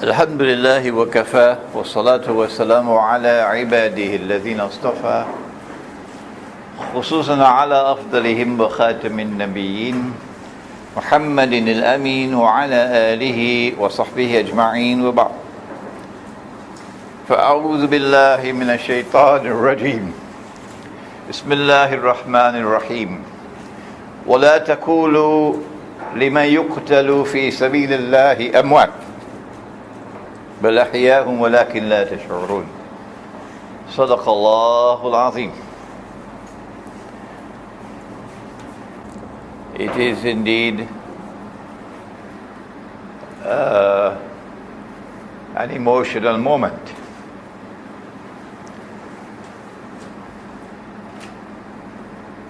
الحمد لله وكفى والصلاة والسلام على عباده الذين اصطفى خصوصا على أفضلهم وخاتم النبيين محمد الأمين وعلى آله وصحبه أجمعين وبعد فأعوذ بالله من الشيطان الرجيم بسم الله الرحمن الرحيم ولا تقولوا لمن يقتل في سبيل الله أموات بل أحياء ولكن لا تشعرون صدق الله العظيم. It is indeed an emotional moment.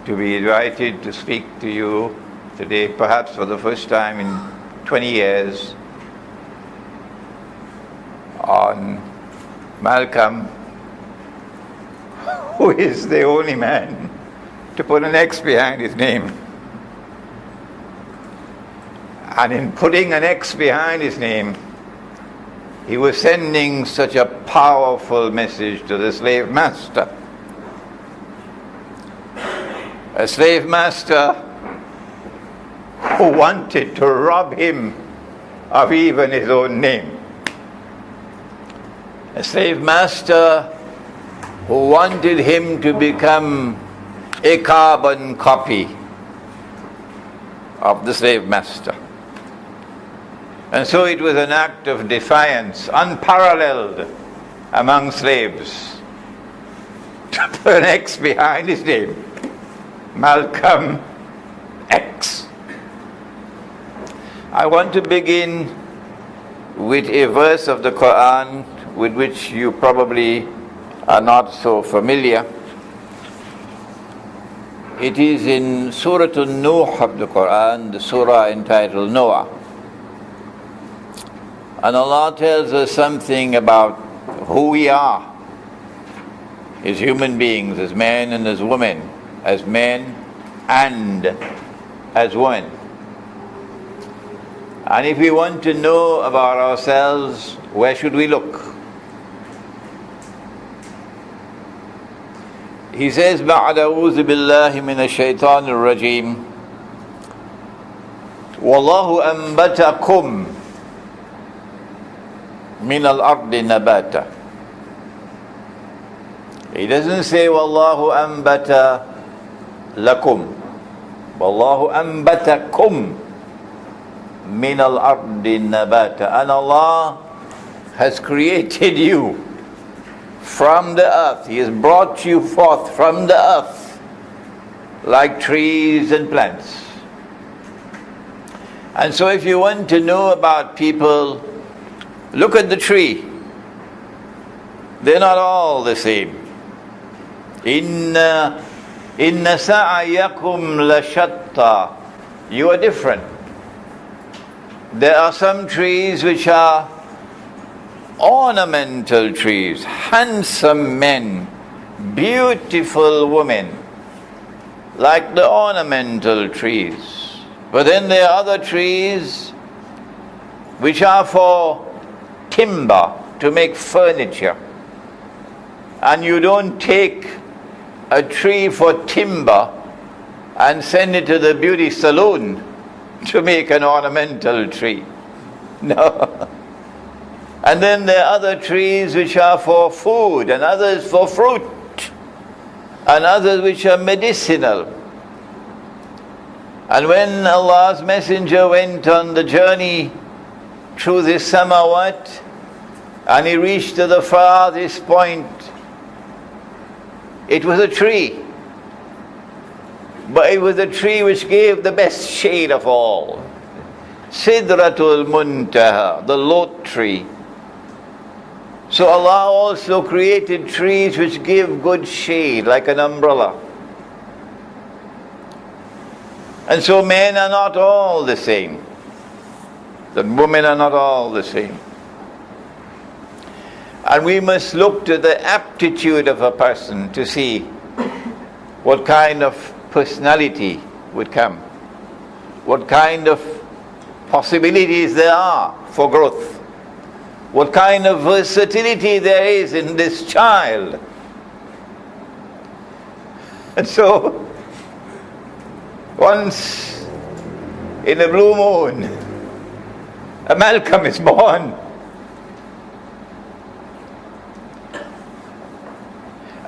To be invited to speak to you today, perhaps for the first time in 20 years, on Malcolm, who is the only man to put an X behind his name. And in putting an X behind his name, he was sending such a powerful message to the slave master. A slave master who wanted to rob him of even his own name. A slave master who wanted him to become a carbon copy of the slave master. And so it was an act of defiance, unparalleled among slaves, to put an X behind his name. Malcolm X. I want to begin with a verse of the Quran with which you probably are not so familiar. It is in Surah An-Nuh of the Quran, the surah entitled Noah. And Allah tells us something about who we are as human beings, as men and as women, as men and as women. And if we want to know about ourselves, where should we look? He says, بعد أعوذ بالله من الشيطان الرجيم والله أنبتكم من الأرض نباتا. He doesn't say والله أنبت لكم, والله أنبتكم من الأرض نباتا. And Allah has created you from the earth. He has brought you forth from the earth like trees and plants. And so if you want to know about people, look at the tree. They're not all the same. Inna sa'ayakum lashatta. You are different. There are some trees which are ornamental trees, handsome men, beautiful women, like the ornamental trees. But then there are other trees which are for timber, to make furniture. And you don't take a tree for timber and send it to the beauty salon to make an ornamental tree. No. And then there are other trees which are for food, and others for fruit, and others which are medicinal. And when Allah's Messenger went on the journey through the Samawat, and he reached to the farthest point, it was a tree. But it was a tree which gave the best shade of all. Sidratul Muntaha, the Lot tree. So Allah also created trees which give good shade, like an umbrella. And so men are not all the same. And women are not all the same. And we must look to the aptitude of a person to see what kind of personality would come, what kind of possibilities there are for growth. what kind of versatility there is in this child. And so, once in a blue moon, a Malcolm is born.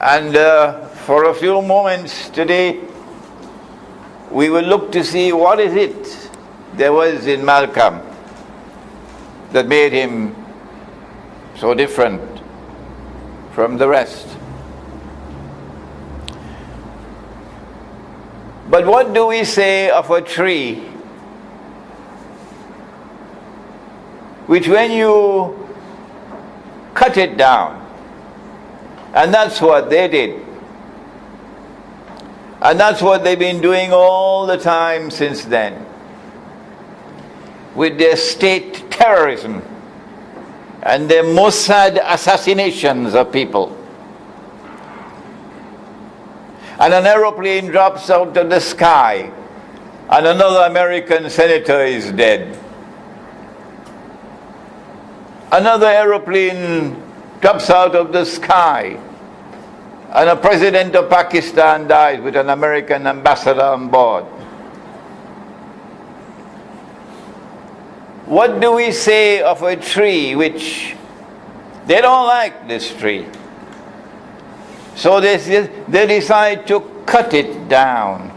And for a few moments today, we will look to see what is it there was in Malcolm that made him so different from the rest. But what do we say of a tree which, when you cut it down, and that's what they did, and that's what they've been doing all the time since then, with their state terrorism and their Mossad assassinations of people. And an aeroplane drops out of the sky, and another American senator is dead. Another aeroplane drops out of the sky, and a president of Pakistan dies with an American ambassador on board. What do we say of a tree which they don't like this tree? So they decide to cut it down.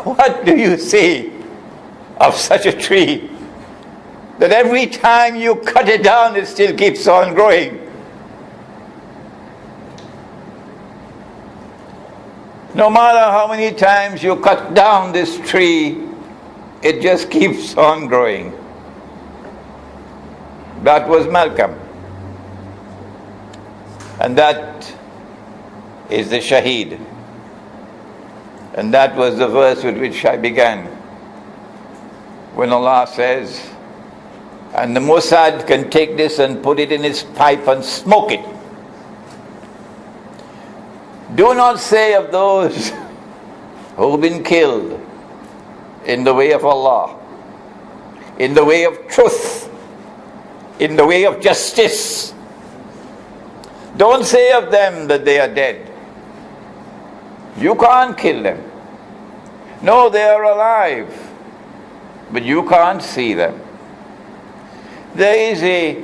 What do you say of such a tree that every time you cut it down, it still keeps on growing? No matter how many times you cut down this tree, it just keeps on growing. That was Malcolm. And that is the Shaheed. And that was the verse with which I began. When Allah says, and the Mossad can take this and put it in his pipe and smoke it. Do not say of those who've been killed in the way of Allah, in the way of truth, in the way of justice. Don't say of them that they are dead. You can't kill them. No, they are alive, but you can't see them. There is a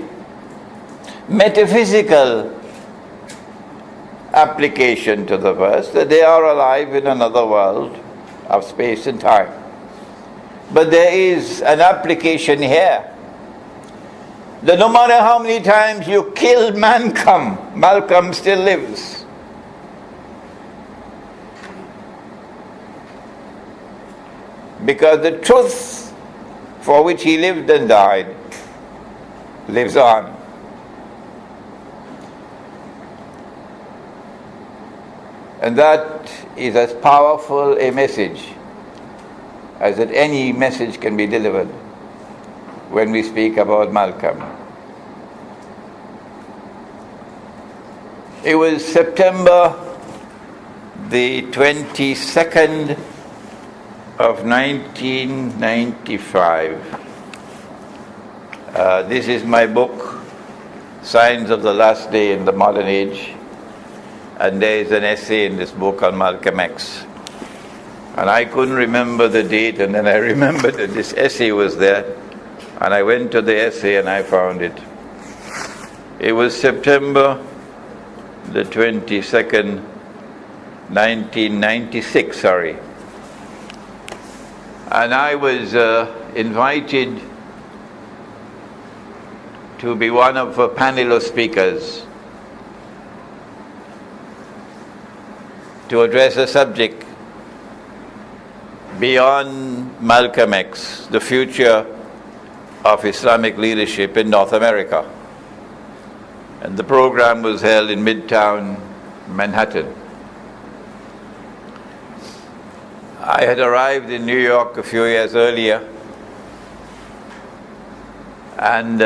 metaphysical application to the verse that they are alive in another world of space and time. But there is an application here that no matter how many times you kill Malcolm still lives. Because the truth for which he lived and died lives on. And that is as powerful a message as that any message can be delivered when we speak about Malcolm. It was September the 22nd of 1995. This is my book, Signs of the Last Day in the Modern Age. And there is an essay in this book on Malcolm X. And I couldn't remember the date, and then I remembered that this essay was there. And I went to the essay and I found it. It was September the 22nd, 1996, And I was invited to be one of a panel of speakers to address a subject beyond Malcolm X, the future of Islamic leadership in North America. And the program was held in Midtown Manhattan. I had arrived in New York a few years earlier, and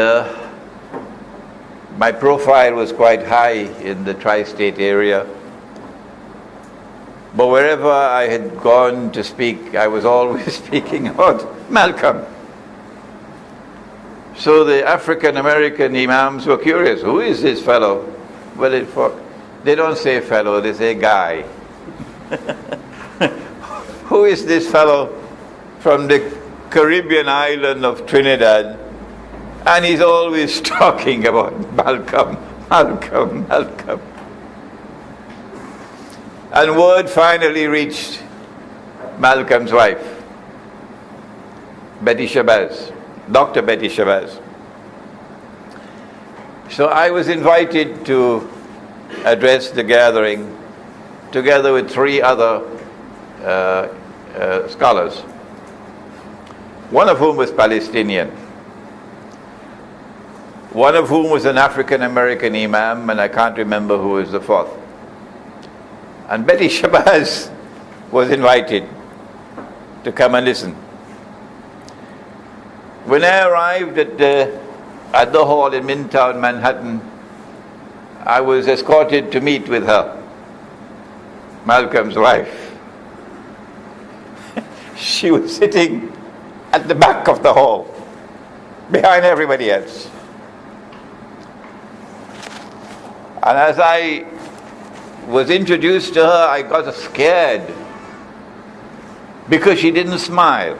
my profile was quite high in the tri-state area. But wherever I had gone to speak, I was always speaking about Malcolm. So the African American imams were curious. Who is this fellow? Well, they don't say fellow, they say guy. Who is this fellow from the Caribbean island of Trinidad? And he's always talking about Malcolm. And word finally reached Malcolm's wife, Betty Shabazz, Dr. Betty Shabazz. So I was invited to address the gathering together with three other scholars, one of whom was Palestinian, one of whom was an African American imam, and I can't remember who was the fourth. And Betty Shabazz was invited to come and listen. When I arrived at the hall in Midtown, Manhattan, I was escorted to meet with her, Malcolm's wife. She was sitting at the back of the hall, behind everybody else. And as I was introduced to her, I got scared because she didn't smile.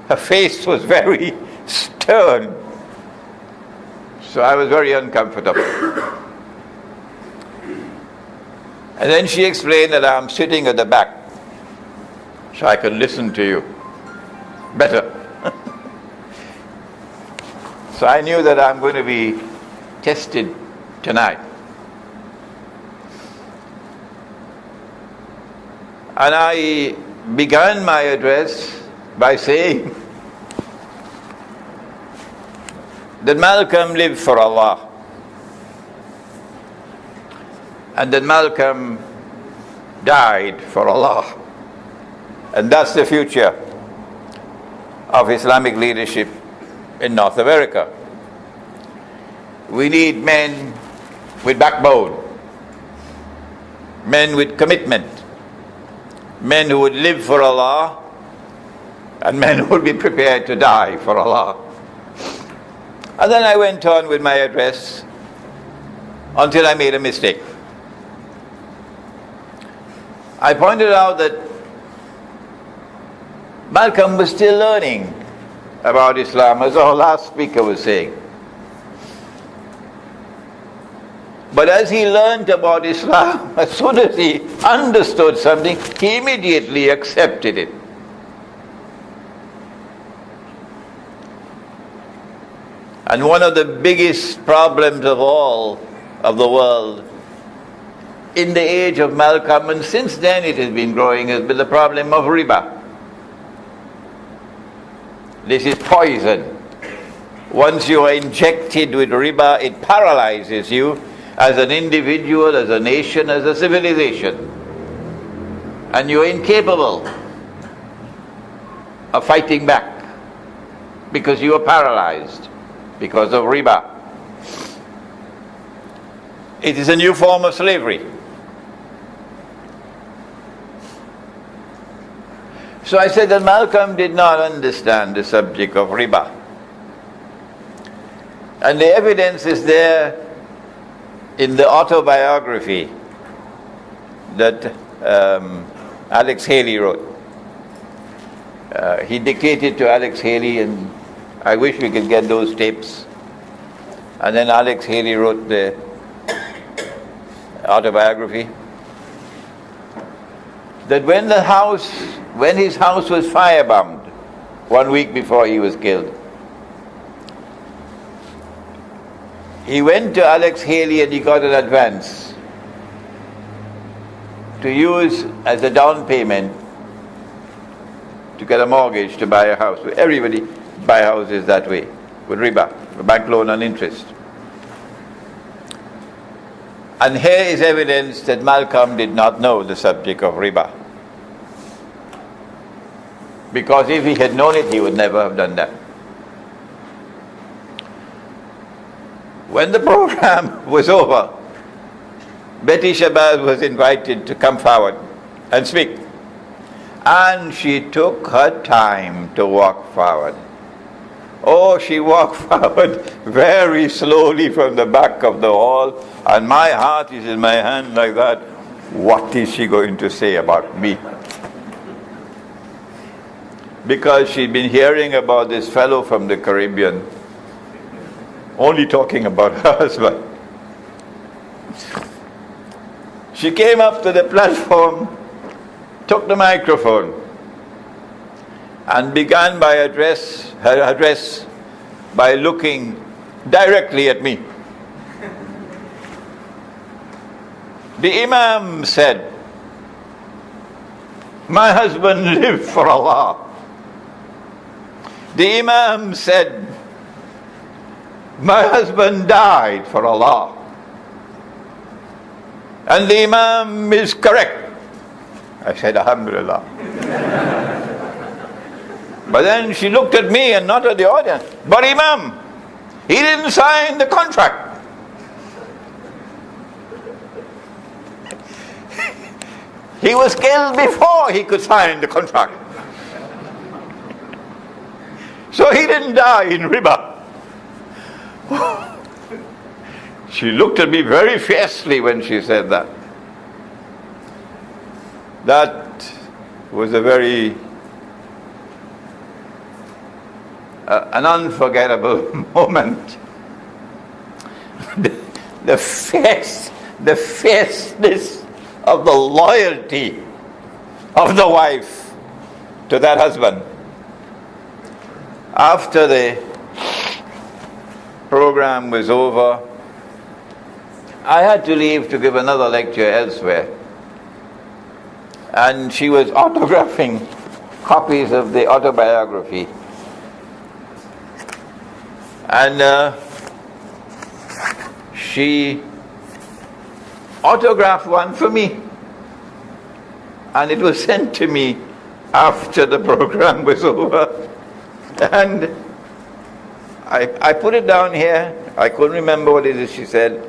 Her face was very stern. So I was very uncomfortable. And then she explained that I'm sitting at the back so I can listen to you better. So I knew that I'm going to be tested tonight. And I began my address by saying that Malcolm lived for Allah, and that Malcolm died for Allah. And that's the future of Islamic leadership in North America. We need men with backbone, men with commitment, men who would live for Allah, and men who would be prepared to die for Allah. And then I went on with my address until I made a mistake. I pointed out that Malcolm was still learning about Islam, as our last speaker was saying. But as he learned about Islam, as soon as he understood something, he immediately accepted it. And one of the biggest problems of all of the world in the age of Malcolm, and since then it has been growing, has been the problem of riba. This is poison. Once you are injected with riba, it paralyzes you as an individual, as a nation, as a civilization. And you're incapable of fighting back because you are paralyzed because of riba. It is a new form of slavery. So I said that Malcolm did not understand the subject of riba. And the evidence is there in the autobiography that Alex Haley wrote. He dictated to Alex Haley, and I wish we could get those tapes. And then Alex Haley wrote the autobiography. That when his house was firebombed 1 week before he was killed, he went to Alex Haley and he got an advance to use as a down payment to get a mortgage to buy a house. Everybody buy houses that way, with riba, a bank loan on interest. And here is evidence that Malcolm did not know the subject of riba. Because if he had known it, he would never have done that. When the program was over, Betty Shabazz was invited to come forward and speak. And she took her time to walk forward. Oh, she walked forward very slowly from the back of the hall, and my heart is in my hand like that. What is she going to say about me? Because she'd been hearing about this fellow from the Caribbean, only talking about her husband. She came up to the platform, took the microphone, and began by her address by looking directly at me. The Imam said, "My husband lived for Allah." The Imam said, "My husband died for Allah." And the Imam is correct. I said, Alhamdulillah. But then she looked at me and not at the audience. "But Imam, he didn't sign the contract." He was killed before he could sign the contract. So he didn't die in riba. She looked at me very fiercely when she said that. That was a very an unforgettable moment. The fierceness of the loyalty of the wife to that husband. After the program was over, I had to leave to give another lecture elsewhere. And she was autographing copies of the autobiography. And she autographed one for me. And it was sent to me after the program was over. And I put it down here. I couldn't remember what it is she said.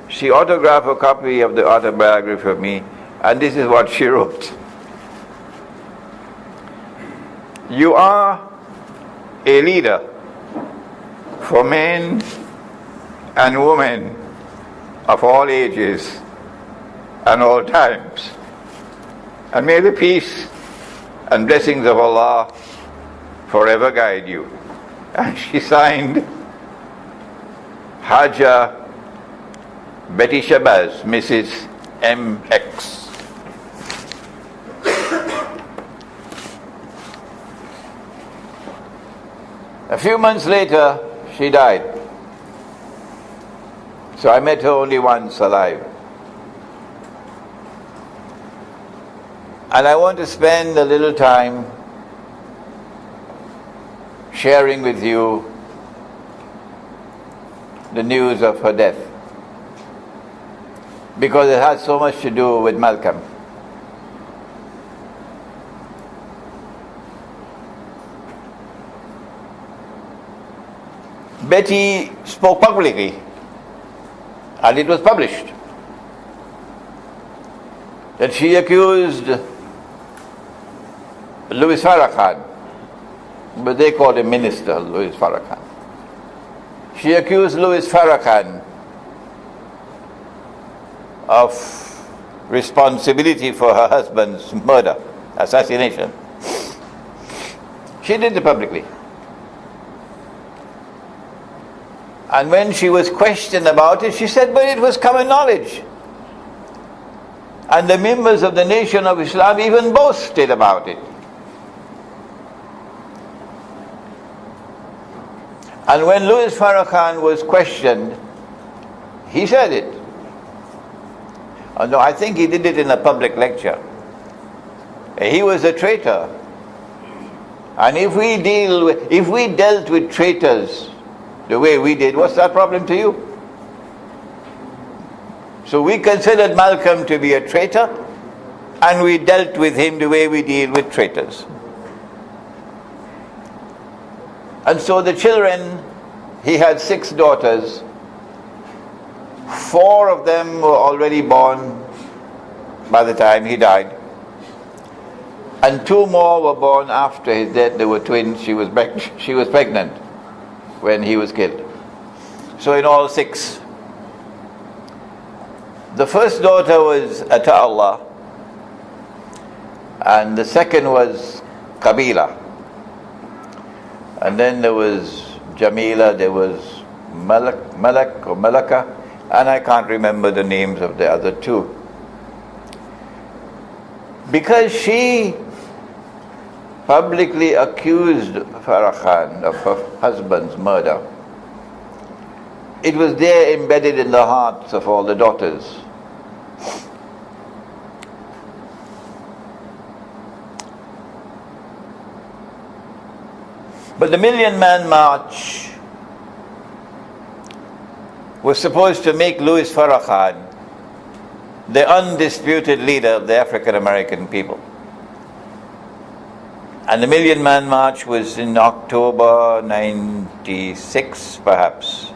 She autographed a copy of the autobiography of me, and this is what she wrote. "You are a leader for men and women of all ages and all times. And may the peace and blessings of Allah forever guide you." And she signed Haja Betty Shabazz, Mrs. M.X. A few months later, she died. So I met her only once alive. And I want to spend a little time sharing with you the news of her death, because it has so much to do with Malcolm. Betty spoke publicly, and it was published, that she accused Louis Farrakhan, but they called him Minister Louis Farrakhan. She accused Louis Farrakhan of responsibility for her husband's murder, assassination. She did it publicly. And when she was questioned about it, she said, but it was common knowledge. And the members of the Nation of Islam even boasted about it. And when Louis Farrakhan was questioned, he said it. No, I think he did it in a public lecture. He was a traitor. And if we dealt with traitors the way we did, what's that problem to you? So we considered Malcolm to be a traitor, and we dealt with him the way we deal with traitors. And so the children, he had 6 daughters. 4 of them were already born by the time he died. And two more were born after his death. They were twins. She was pregnant when he was killed. So in all, 6. The first daughter was Ata'Allah, and the second was Qabila. And then there was Jamila, there was Malak or Malaka, and I can't remember the names of the other 2. Because she publicly accused Farah Khan of her husband's murder, it was there embedded in the hearts of all the daughters. But the Million Man March was supposed to make Louis Farah Khan the undisputed leader of the African American people. And the Million Man March was in October 96, perhaps.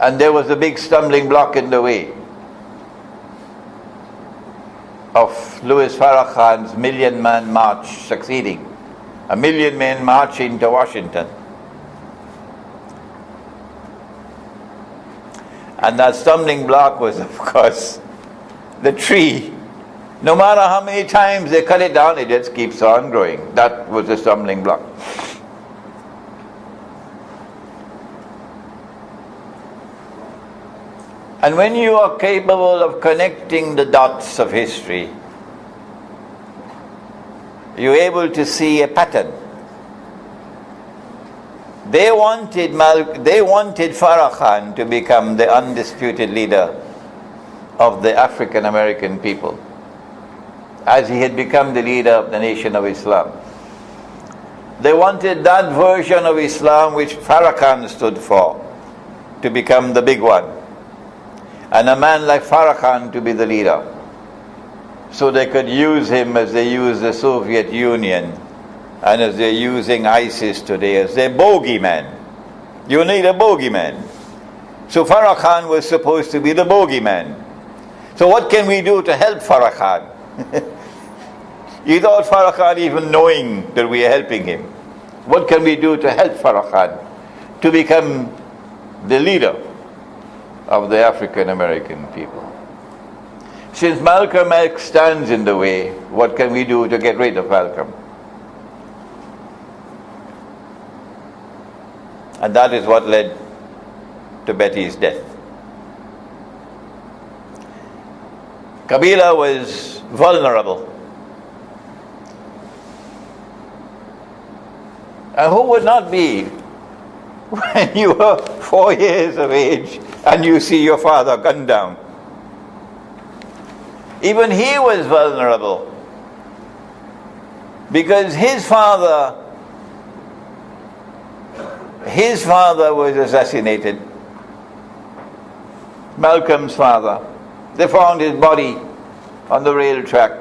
And there was a big stumbling block in the way of Louis Farah Khan's Million Man March succeeding. A million men marching to Washington. And that stumbling block was, of course, the tree. No matter how many times they cut it down, it just keeps on growing. That was the stumbling block. And when you are capable of connecting the dots of history, you're able to see a pattern. They wanted Farah Khan to become the undisputed leader of the African American people, as he had become the leader of the Nation of Islam. They wanted that version of Islam which Farah Khan stood for to become the big one, and a man like Farah Khan to be the leader, so they could use him as they used the Soviet Union and as they're using ISIS today as their bogeyman. You need a bogeyman. So Farah Khan was supposed to be the bogeyman. So what can we do to help Farah Khan? Without Farah Khan even knowing that we are helping him. What can we do to help Farah Khan to become the leader of the African American people? Since Malcolm X stands in the way, what can we do to get rid of Malcolm? And that is what led to Betty's death. Qabila was vulnerable. And who would not be when you were 4 years of age and you see your father gunned down? Even he was vulnerable, because his father was assassinated. Malcolm's father. They found his body on the rail track.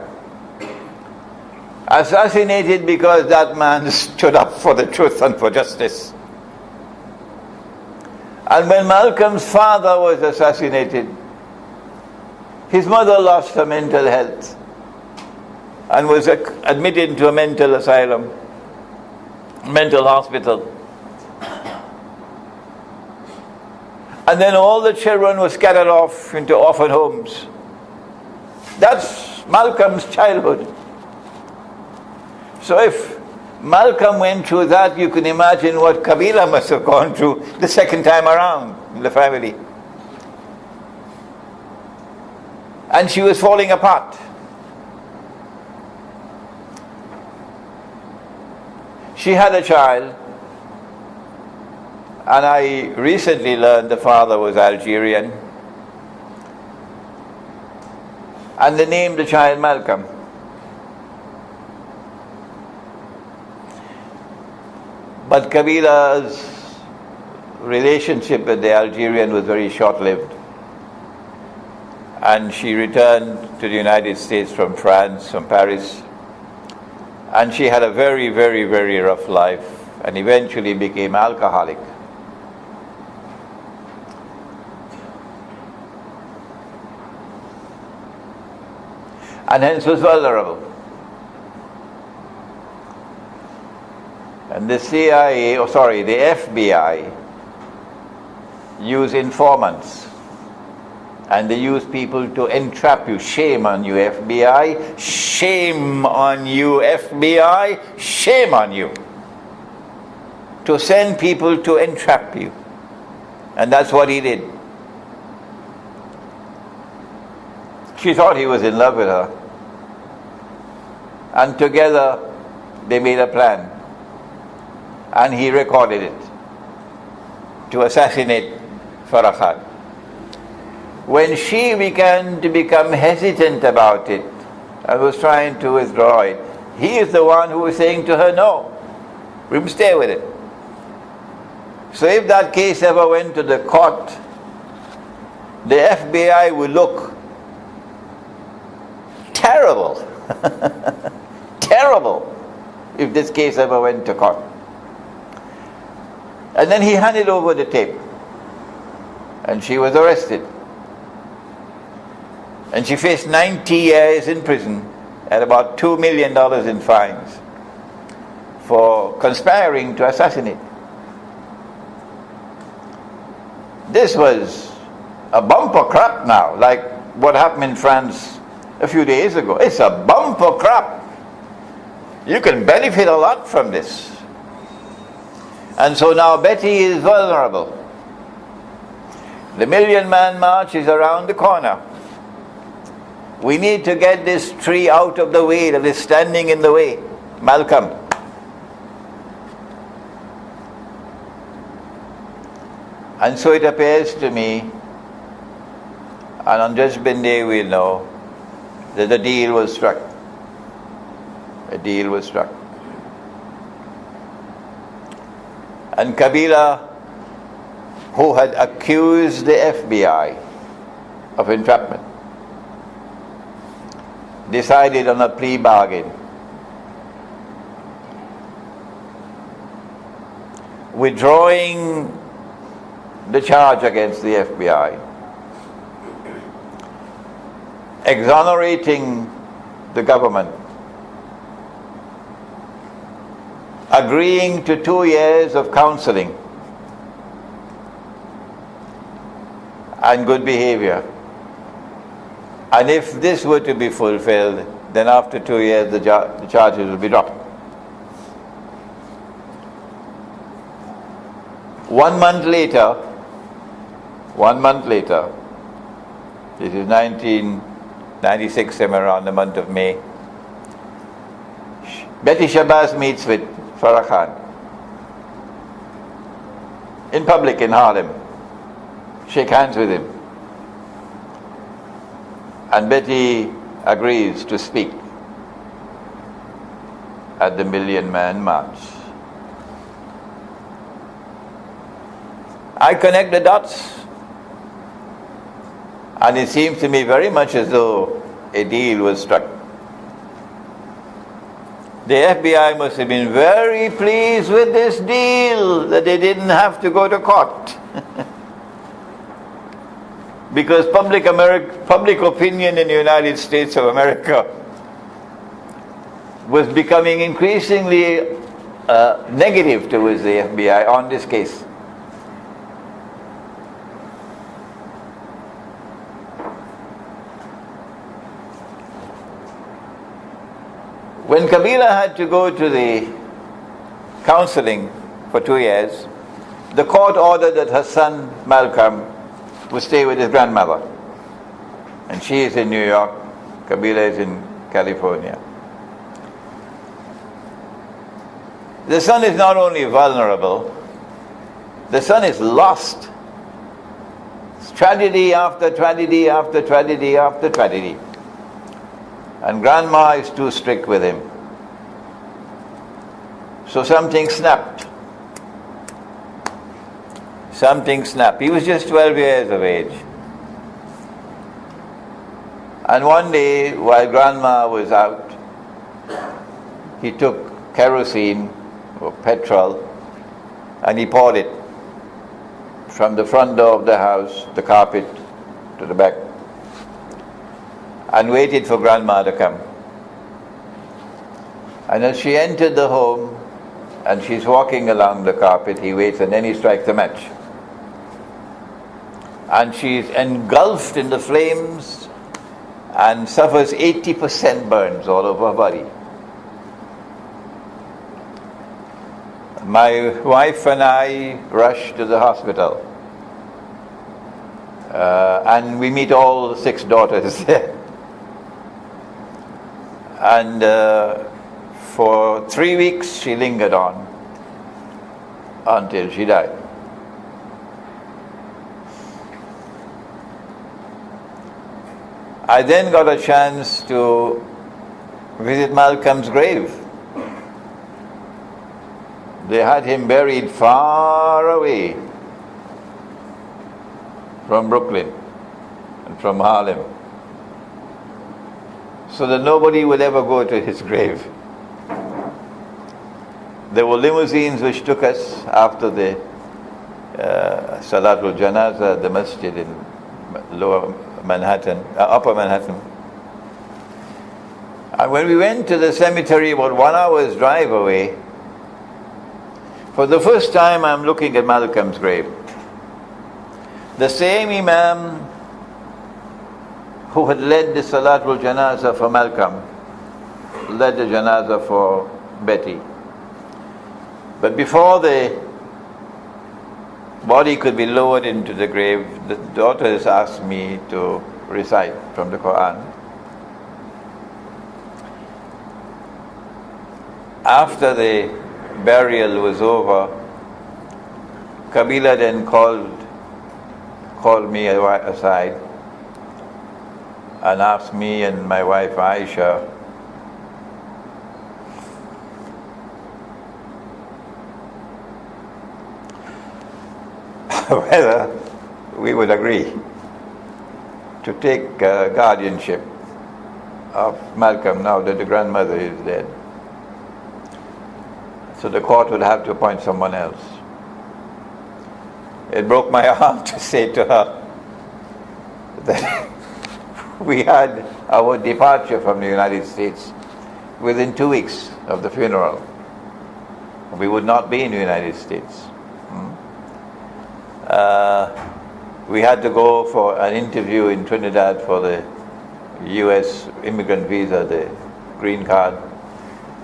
Assassinated because that man stood up for the truth and for justice. And when Malcolm's father was assassinated, his mother lost her mental health and was admitted into a mental asylum, mental hospital. And then all the children were scattered off into orphan homes. That's Malcolm's childhood. So if Malcolm went through that, you can imagine what Qabila must have gone through the second time around in the family. And she was falling apart. She had a child, and I recently learned the father was Algerian, and they named the child Malcolm. But Qabila's relationship with the Algerian was very short-lived, and she returned to the United States from France, from Paris, and she had a very, very, very rough life, and eventually became alcoholic. and hence was vulnerable. And the the FBI use informants, and they use people to entrap you. Shame on you, FBI. Shame on you, FBI. Shame on you. To send people to entrap you. And that's what he did. She thought he was in love with her. And together they made a plan. And he recorded it to assassinate Farah Khan. When she began to become hesitant about it and was trying to withdraw it, he is the one who was saying to her, no, we must stay with it. So if that case ever went to the court, the FBI would look terrible, terrible, if this case ever went to court. And then he handed over the tape, and she was arrested. And she faced 90 years in prison and about $2 million in fines for conspiring to assassinate. This was a bumper crap now, like what happened in France a few days ago. It's a bumper crap. You can benefit a lot from this. And so now Betty is vulnerable. The Million Man March is around the corner. We need to get this tree out of the way that is standing in the way. Malcolm. And so it appears to me, and on Judgment Day we'll know, that a deal was struck. A deal was struck. And Kabila, who had accused the FBI of entrapment, decided on a plea bargain, withdrawing the charge against the FBI, exonerating the government, agreeing to 2 years of counseling and good behavior. And if this were to be fulfilled, then after 2 years the charges will be dropped. 1 month later, this is 1996, somewhere around the month of May, Betty Shabazz meets with Farah Khan in public in Harlem, shake hands with him, and Betty agrees to speak at the Million Man March. I connect the dots, and it seems to me very much as though a deal was struck. The FBI must have been very pleased with this deal, that they didn't have to go to court. Because public opinion in the United States of America was becoming increasingly negative towards the FBI on this case. When Kabila had to go to the counseling for 2 years, the court ordered that her son Malcolm would stay with his grandmother. And she is in New York, Kabila is in California. The son is not only vulnerable, the son is lost. It's tragedy after tragedy after tragedy after tragedy. And grandma is too strict with him. So something snapped. Something snapped. He was just 12 years of age. And one day, while grandma was out, he took kerosene or petrol and he poured it from the front door of the house, the carpet, to the back. and waited for Grandma to come. And as she entered the home and she's walking along the carpet, he waits and then he strikes a match. And she's engulfed in the flames and suffers 80% burns all over her body. My wife and I rush to the hospital. And we meet all the 6 daughters there. And for 3 weeks she lingered on until she died. I then got a chance to visit Malcolm's grave. They had him buried far away from Brooklyn and from Harlem, so that nobody would ever go to his grave. There were limousines which took us after the Salatul Janazah, the masjid in Upper Manhattan. And when we went to the cemetery about 1 hour's drive away, for the first time I'm looking at Malcolm's grave. The same Imam who had led the Salatul Janazah for Malcolm led the Janazah for Betty. But before the body could be lowered into the grave, the daughters asked me to recite from the Quran. After the burial was over, Kabila then called me aside and asked me and my wife Aisha whether we would agree to take guardianship of Malcolm now that the grandmother is dead. So the court would have to appoint someone else. It broke my heart to say to her that we had our departure from the United States within 2 weeks of the funeral. We would not be in the United States. We had to go for an interview in Trinidad for the US immigrant visa, the green card.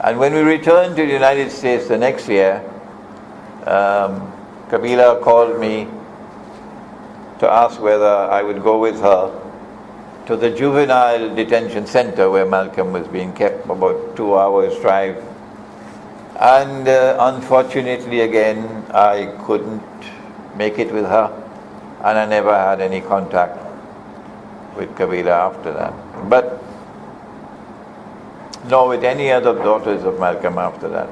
And when we returned to the United States the next year, Kabila called me to ask whether I would go with her to the juvenile detention center where Malcolm was being kept, about 2 hours drive. And unfortunately again, I couldn't make it with her, and I never had any contact with Kabila after that. But nor with any other daughters of Malcolm after that.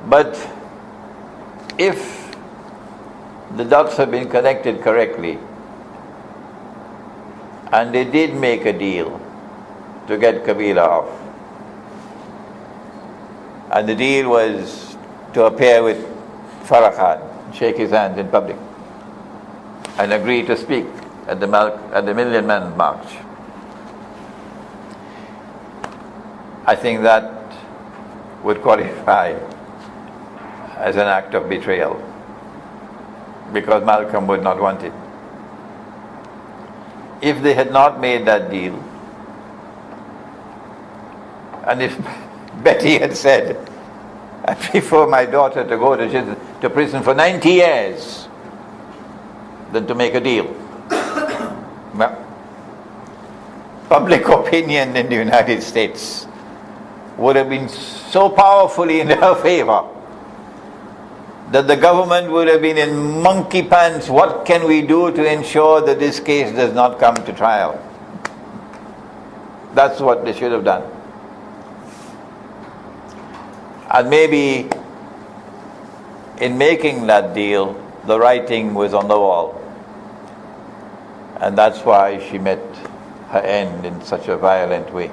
But if the dots have been connected correctly, and they did make a deal to get Kabila off, and the deal was to appear with Farrakhan, shake his hand in public, and agree to speak at the Million Man March, I think that would qualify as an act of betrayal, because Malcolm would not want it. If they had not made that deal, and if Betty had said, I prefer my daughter to go to prison for 90 years than to make a deal. Well, public opinion in the United States would have been so powerfully in her favor that the government would have been in monkey pants. What can we do to ensure that this case does not come to trial? That's what they should have done. And maybe in making that deal, the writing was on the wall. And that's why she met her end in such a violent way.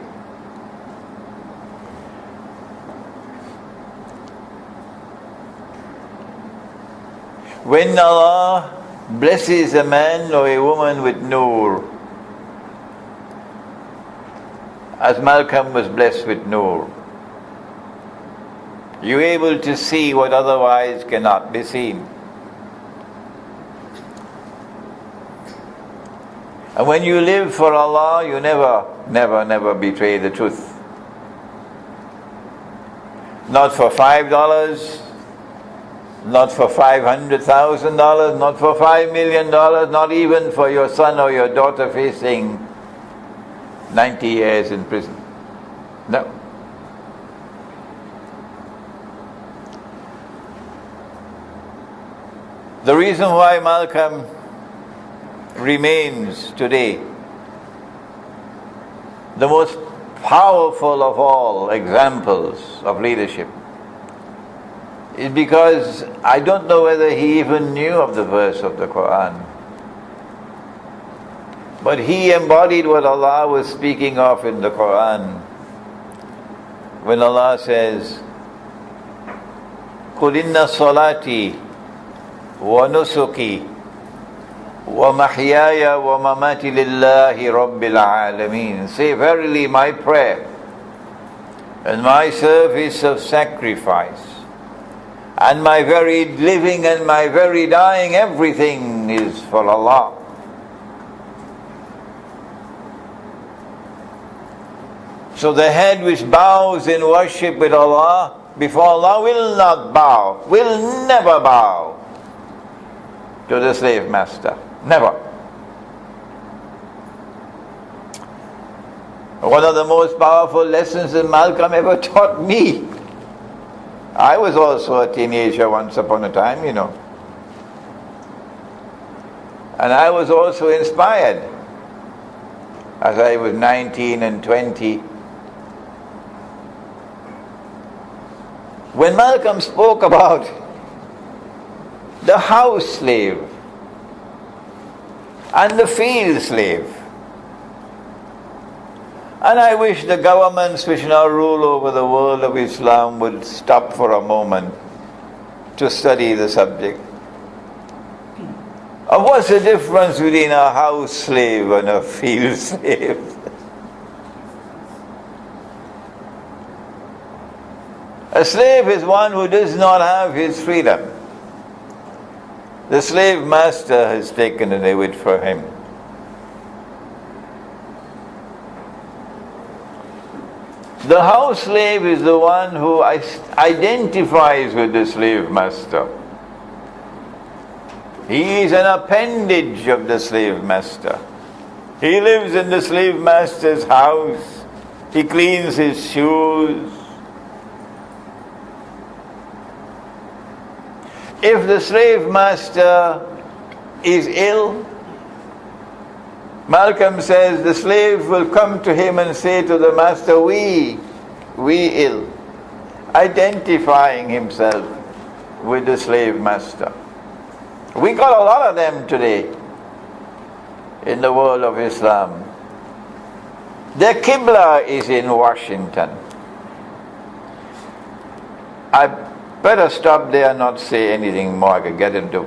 When Allah blesses a man or a woman with nur, as Malcolm was blessed with Noor. You're able to see what otherwise cannot be seen. And when you live for Allah, you never betray the truth. Not for $5, not for $500,000, not for $5 million, not even for your son or your daughter facing 90 years in prison. No. The reason why Malcolm remains today the most powerful of all examples of leadership is because I don't know whether he even knew of the verse of the Quran, but he embodied what Allah was speaking of in the Quran when Allah says, قُلْ إِنَّ صَلَاتِي وَنُسُكِي وَمَحْيَايَ وَمَمَاتِ لِلَّهِ رَبِّ الْعَالَمِينَ. Say, verily my prayer and my service of sacrifice and my very living and my very dying, everything is for Allah. So the head which bows in worship with Allah, before Allah, will not bow, will never bow to the slave master. Never. One of the most powerful lessons that Malcolm ever taught me. I was also a teenager once upon a time, you know. And I was also inspired as I was 19 and 20. When Malcolm spoke about the house slave and the field slave, and I wish the governments which now rule over the world of Islam would stop for a moment to study the subject of what's the difference between a house slave and a field slave. A slave is one who does not have his freedom. The slave master has taken it away for him. The house slave is the one who identifies with the slave master. He is an appendage of the slave master. He lives in the slave master's house. He cleans his shoes. If the slave master is ill, Malcolm says the slave will come to him and say to the master, we ill, identifying himself with the slave master. We got a lot of them today in the world of Islam. Their Qibla is in Washington. I better stop there and not say anything more. I could get into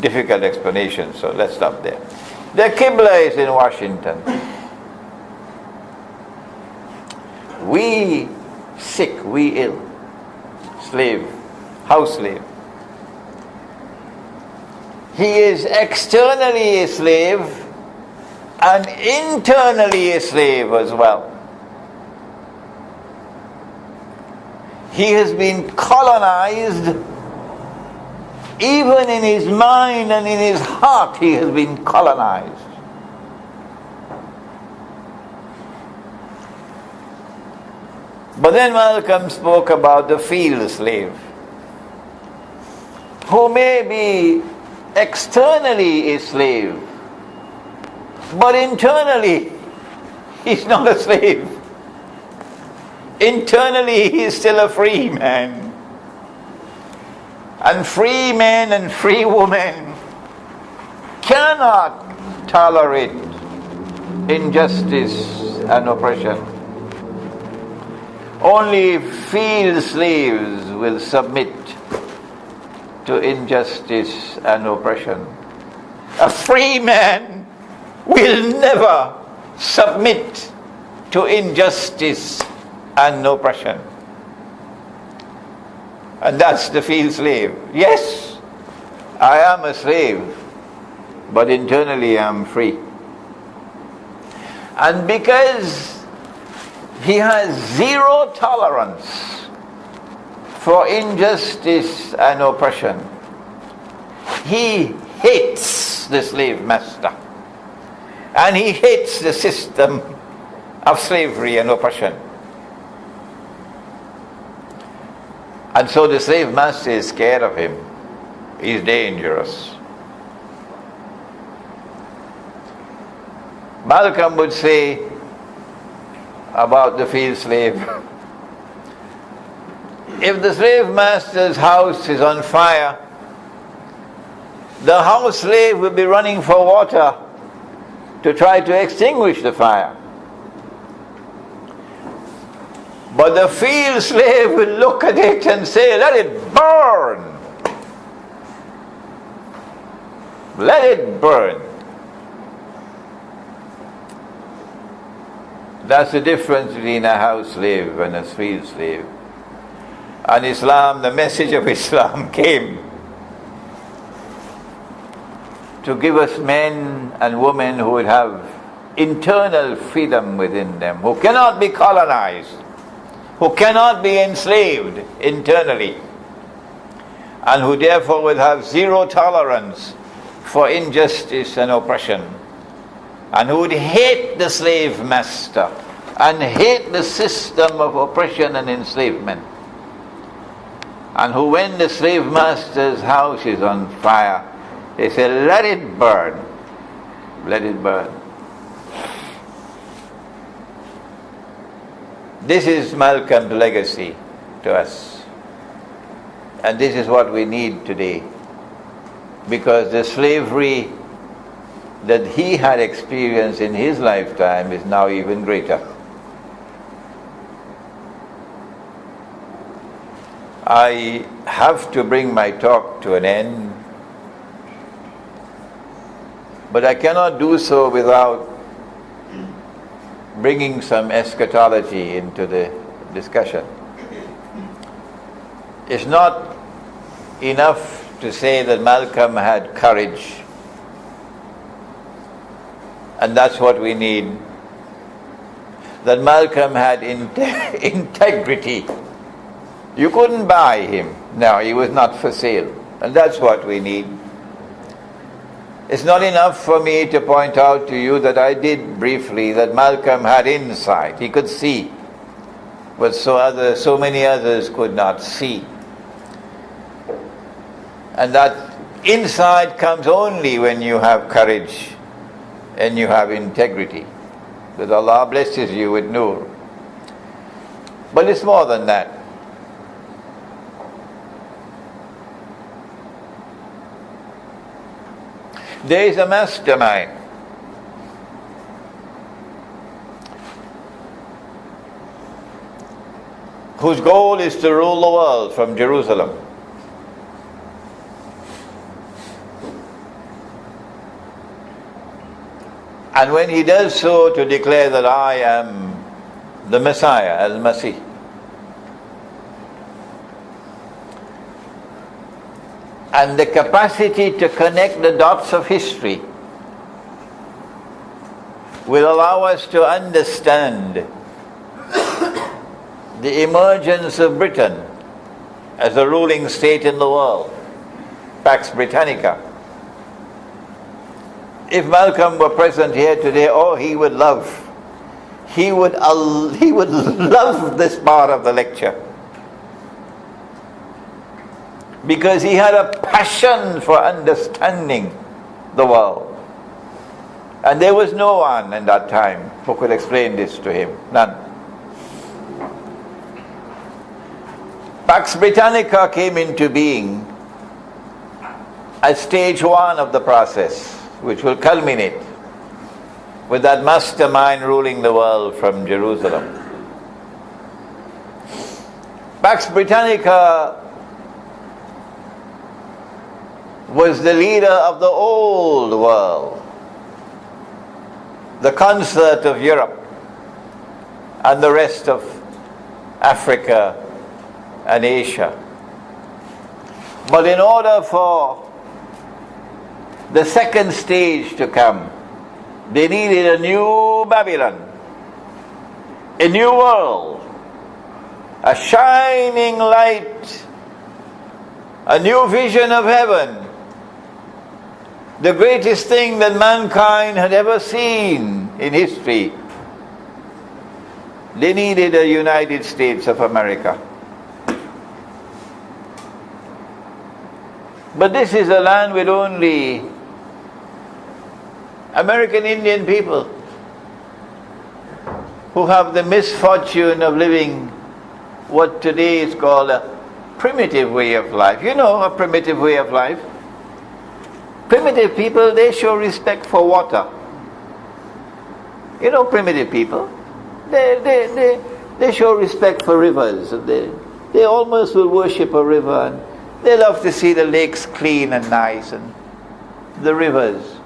difficult explanations, so let's stop there. Their Qibla is in Washington. We sick, we ill, slave, house slave. He is externally a slave and internally a slave as well. He has been colonized. Even in his mind and in his heart, he has been colonized. But then Malcolm spoke about the field slave, who may be externally a slave, but internally he's not a slave. Internally he is still a free man. And free men and free women cannot tolerate injustice and oppression. Only field slaves will submit to injustice and oppression. A free man will never submit to injustice and oppression. And that's the field slave. Yes, I am a slave, but internally I am free. And because he has zero tolerance for injustice and oppression, he hates the slave master. And he hates the system of slavery and oppression. And so the slave master is scared of him. He's dangerous. Malcolm would say about the field slave, if the slave master's house is on fire, the house slave will be running for water to try to extinguish the fire. But the field slave will look at it and say, let it burn. Let it burn. That's the difference between a house slave and a field slave. And Islam, the message of Islam came to give us men and women who would have internal freedom within them, who cannot be colonized, who cannot be enslaved internally, and who therefore will have zero tolerance for injustice and oppression, and who would hate the slave master and hate the system of oppression and enslavement, and who, when the slave master's house is on fire, they say, let it burn, let it burn. This is Malcolm's legacy to us. And this is what we need today. Because the slavery that he had experienced in his lifetime is now even greater. I have to bring my talk to an end, but I cannot do so without bringing some eschatology into the discussion. It's not enough to say that Malcolm had courage, and that's what we need. That Malcolm had integrity. You couldn't buy him. No, he was not for sale. And that's what we need. It's not enough for me to point out to you that I did briefly that Malcolm had insight. He could see what so many others could not see. And that insight comes only when you have courage and you have integrity. That Allah blesses you with nur. But it's more than that. There is a mastermind whose goal is to rule the world from Jerusalem. And when he does so, to declare that I am the Messiah, Al-Masih. And the capacity to connect the dots of history will allow us to understand the emergence of Britain as a ruling state in the world, Pax Britannica. If Malcolm were present here today, he would love this part of the lecture. Because he had a passion for understanding the world. And there was no one in that time who could explain this to him. None. Pax Britannica came into being at stage one of the process, which will culminate with that mastermind ruling the world from Jerusalem. Pax Britannica was the leader of the old world. the concert of Europe and the rest of Africa and Asia. But in order for the second stage to come, they needed a new Babylon, a new world, a shining light, a new vision of heaven, the greatest thing that mankind had ever seen in history. They needed a United States of America. But this is a land with only American Indian people who have the misfortune of living what today is called a primitive way of life. You know, a primitive way of life. Primitive people, they show respect for water. You know, primitive people, they show respect for rivers. They almost will worship a river, and they love to see the lakes clean and nice and the rivers.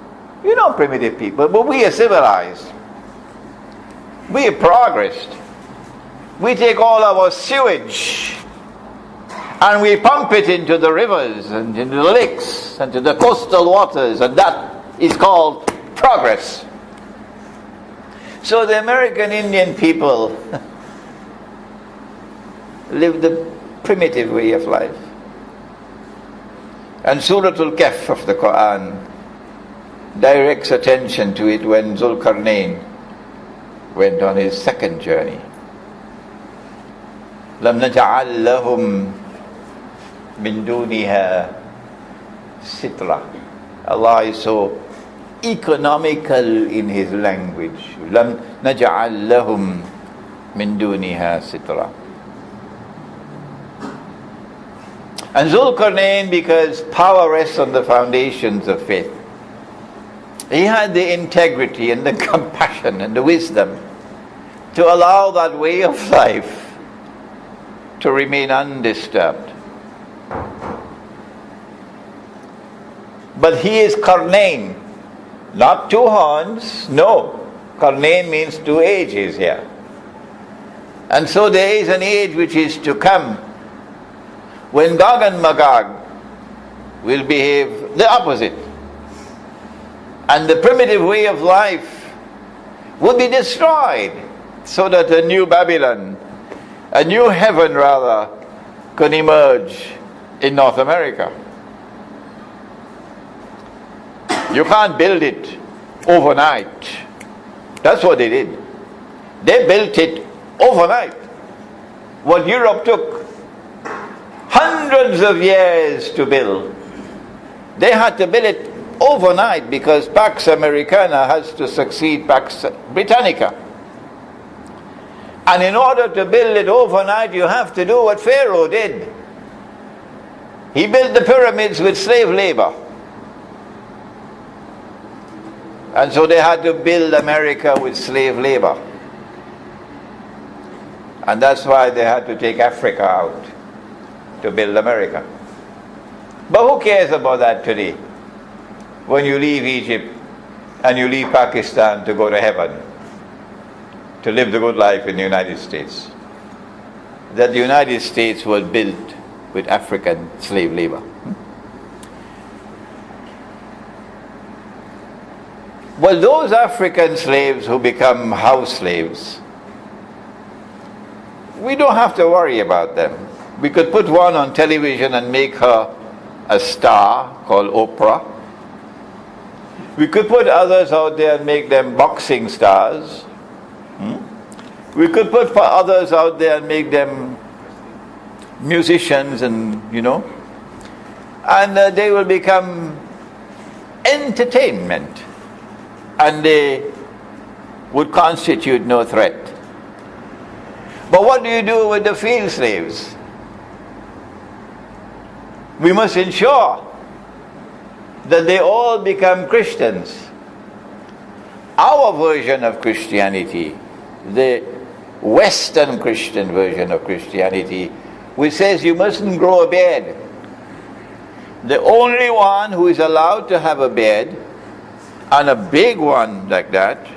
You know, primitive people, but we are civilized. We have progressed. We take all our sewage and we pump it into the rivers and into the lakes and to the coastal waters, and that is called progress. So the American Indian people live the primitive way of life. And Surah Al-Kahf of the Quran directs attention to it when Zulkarnain went on his second journey. لَمْ نَجْعَلْ لَهُمْ مِن دُونِهَا سِتْرًا. Allah is so economical in His language. لَمْ نَجْعَلْ لَهُمْ مِن دُونِهَا سِتْرًا. And Zulkarnain, because power rests on the foundations of faith, he had the integrity and the compassion and the wisdom to allow that way of life to remain undisturbed. But he is Karnain, not two horns, no. Karnain means two ages here. And so there is an age which is to come when Gog and Magog will behave the opposite. And the primitive way of life will be destroyed, so that a new Babylon, a new heaven rather, could emerge in North America. You can't build it overnight. That's what they did. They built it overnight. What Europe took hundreds of years to build, they had to build it overnight, because Pax Americana has to succeed Pax Britannica. And in order to build it overnight, you have to do what Pharaoh did. He built the pyramids with slave labor. And so they had to build America with slave labor. And that's why they had to take Africa out to build America. But who cares about that today? When you leave Egypt and you leave Pakistan to go to heaven, to live the good life in the United States, that the United States was built with African slave labor. Well, those African slaves who become house slaves, we don't have to worry about them. We could put one on television and make her a star called Oprah. We could put others out there and make them boxing stars. We could put others out there and make them musicians, and and they will become entertainment, and they would constitute no threat. But what do you do with the field slaves? We must ensure that they all become Christians. Our version of Christianity, the Western Christian version of Christianity, which says you mustn't grow a beard. The only one who is allowed to have a beard, and a big one like that,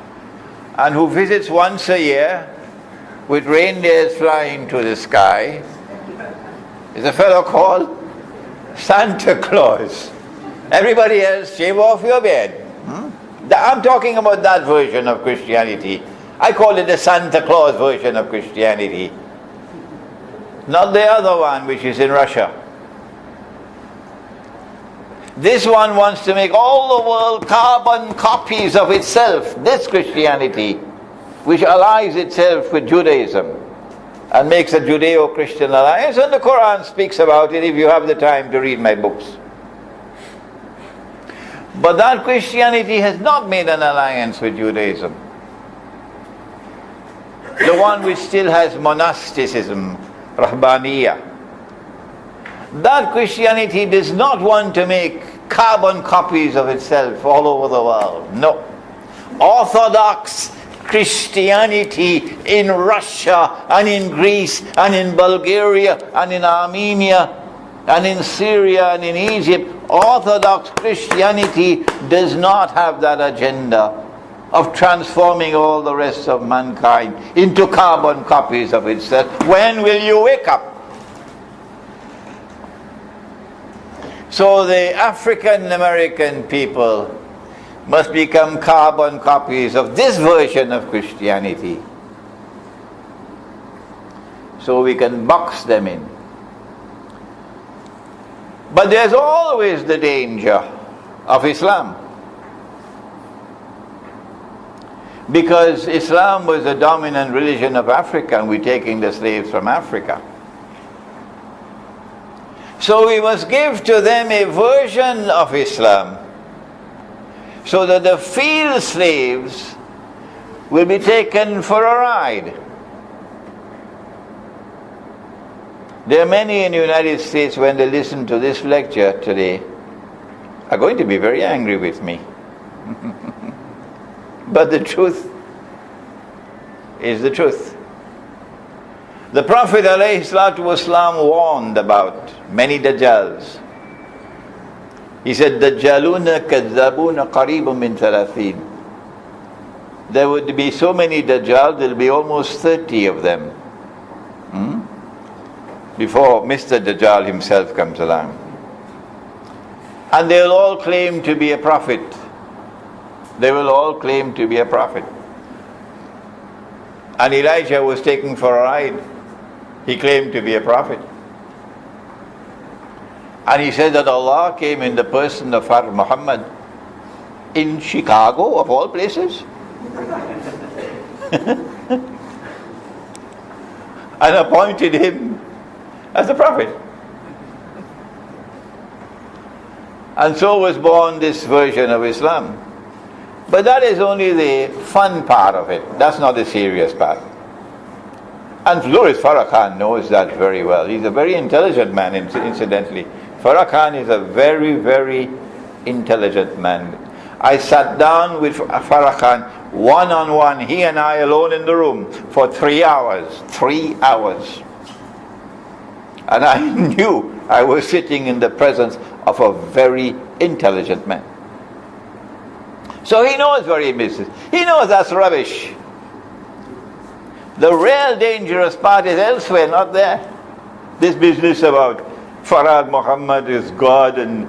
and who visits once a year with reindeers flying to the sky is a fellow called Santa Claus. Everybody else, shave off your beard. I'm talking about that version of Christianity. I call it the Santa Claus version of Christianity. Not the other one which is in Russia. This one wants to make all the world carbon copies of itself. This Christianity, which allies itself with Judaism and makes a Judeo-Christian alliance, and the Quran speaks about it if you have the time to read my books. But that Christianity has not made an alliance with Judaism. The one which still has monasticism, Rahbaniyya. That Christianity does not want to make carbon copies of itself all over the world. No. Orthodox Christianity in Russia and in Greece and in Bulgaria and in Armenia and in Syria and in Egypt, Orthodox Christianity does not have that agenda of transforming all the rest of mankind into carbon copies of itself. When will you wake up? So the African American people must become carbon copies of this version of Christianity, so we can box them in. But there's always the danger of Islam, because Islam was the dominant religion of Africa and we're taking the slaves from Africa. So we must give to them a version of Islam so that the field slaves will be taken for a ride. There are many in the United States, when they listen to this lecture today, are going to be very angry with me. But the truth is the truth. The Prophet ﷺ warned about many Dajjals. He said, Dajjaluna kazzabuna qaribun min thalathin. There would be so many Dajjal, there will be almost 30 of them. Before Mr. Dajjal himself comes along. And they will all claim to be a prophet. They will all claim to be a prophet. And Elijah was taken for a ride. He claimed to be a prophet. And he said that Allah came in the person of our Muhammad in Chicago, of all places. And appointed him as a prophet. And so was born this version of Islam. But that is only the fun part of it. That's not the serious part. And Louis Farrakhan knows that very well. He's a very intelligent man, incidentally. Farrakhan is a very, very intelligent man. I sat down with Farrakhan one-on-one, he and I alone in the room, for 3 hours. 3 hours. And I knew I was sitting in the presence of a very intelligent man. So he knows where he misses. He knows that's rubbish. The real dangerous part is elsewhere, not there. This business about Farad Muhammad is God and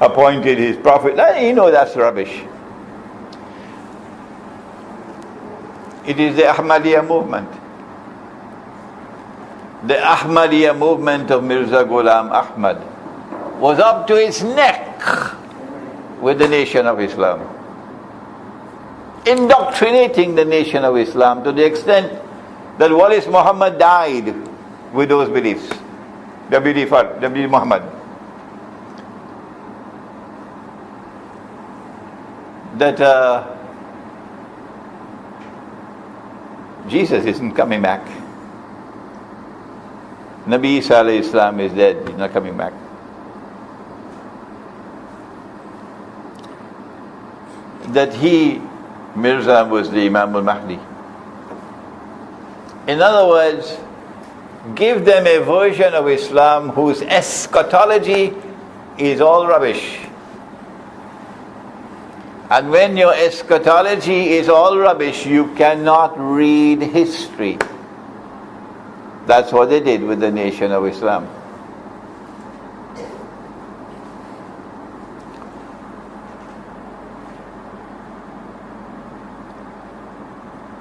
appointed his prophet. He knows that's rubbish. It is the Ahmadiyya movement. The Ahmadiyya movement of Mirza Ghulam Ahmad was up to its neck with the Nation of Islam, indoctrinating the Nation of Islam to the extent that Walis Muhammad died with those beliefs. The belief of Muhammad. That Jesus isn't coming back. Nabi Isa alayhi Islam is dead, he's not coming back. That he, Mirza, was the Imam al-Mahdi. In other words, give them a version of Islam whose eschatology is all rubbish. And when your eschatology is all rubbish, you cannot read history. That's what they did with the Nation of Islam.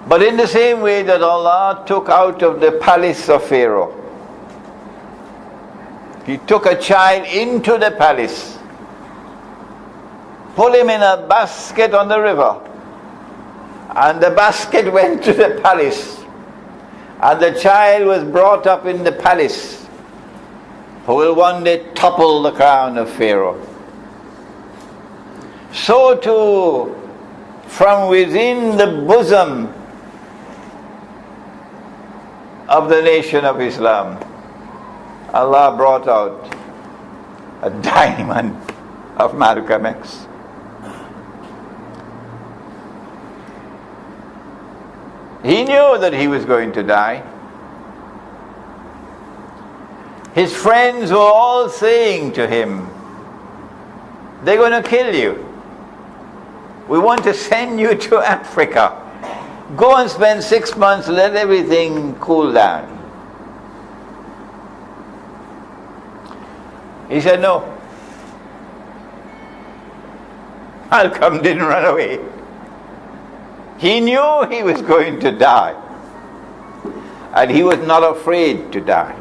But in the same way that Allah took out of the palace of Pharaoh, He took a child into the palace, put him in a basket on the river, and the basket went to the palace, and the child was brought up in the palace, who will one day topple the crown of Pharaoh. So too, from within the bosom of the Nation of Islam, Allah brought out a diamond of Malcolm X. He knew that he was going to die. His friends were all saying to him, they're going to kill you. We want to send you to Africa. Go and spend 6 months, let everything cool down. He said no. Malcolm didn't run away. He knew he was going to die, and he was not afraid to die.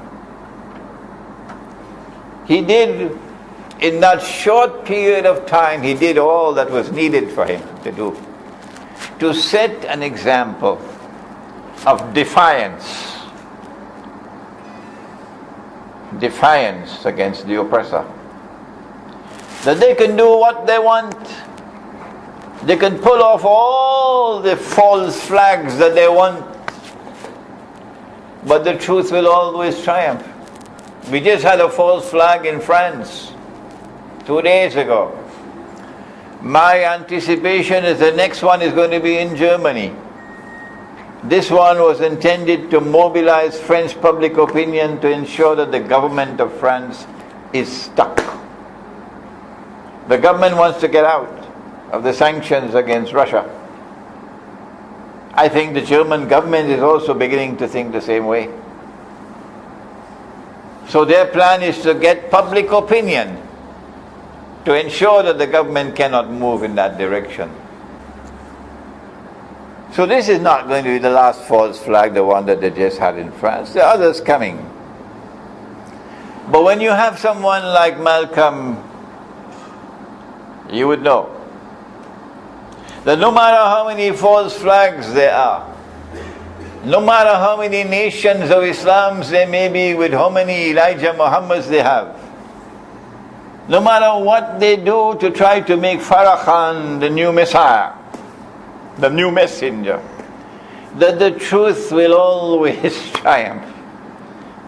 He did, in that short period of time, he did all that was needed for him to do, to set an example of defiance against the oppressor. That they can do what they want. They can pull off all the false flags that they want, but the truth will always triumph. We just had a false flag in France 2 days ago. My anticipation is the next one is going to be in Germany. This one was intended to mobilize French public opinion to ensure that the government of France is stuck. The government wants to get out of the sanctions against Russia. I think the German government is also beginning to think the same way. So their plan is to get public opinion to ensure that the government cannot move in that direction. So this is not going to be the last false flag, the one that they just had in France. There are others coming. But when you have someone like Malcolm, you would know that no matter how many false flags there are, no matter how many nations of Islam there may be, with how many Elijah Muhammads they have, no matter what they do to try to make Farrakhan the new Messiah, the new messenger, that the truth will always triumph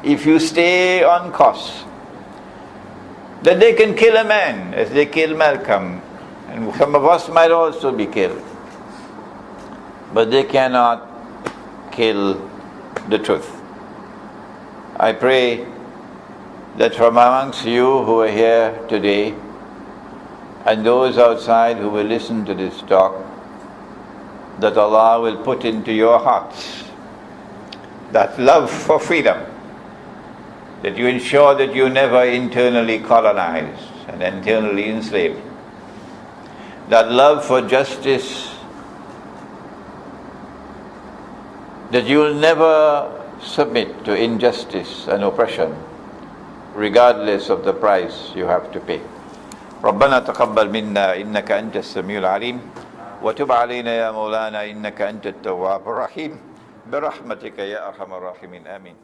if you stay on course. That they can kill a man as they killed Malcolm, and some of us might also be killed, but they cannot kill the truth. I pray that from amongst you who are here today, and those outside who will listen to this talk, that Allah will put into your hearts that love for freedom, that you ensure that you never internally colonized and internally enslaved, that love for justice, that you will never submit to injustice and oppression, regardless of the price you have to pay. ربنا تقبل منا إنك أنت السميع العليم وتب علينا يا مولانا إنك أنت التواب الرحيم برحمتك يا أرحم الراحمين آمين.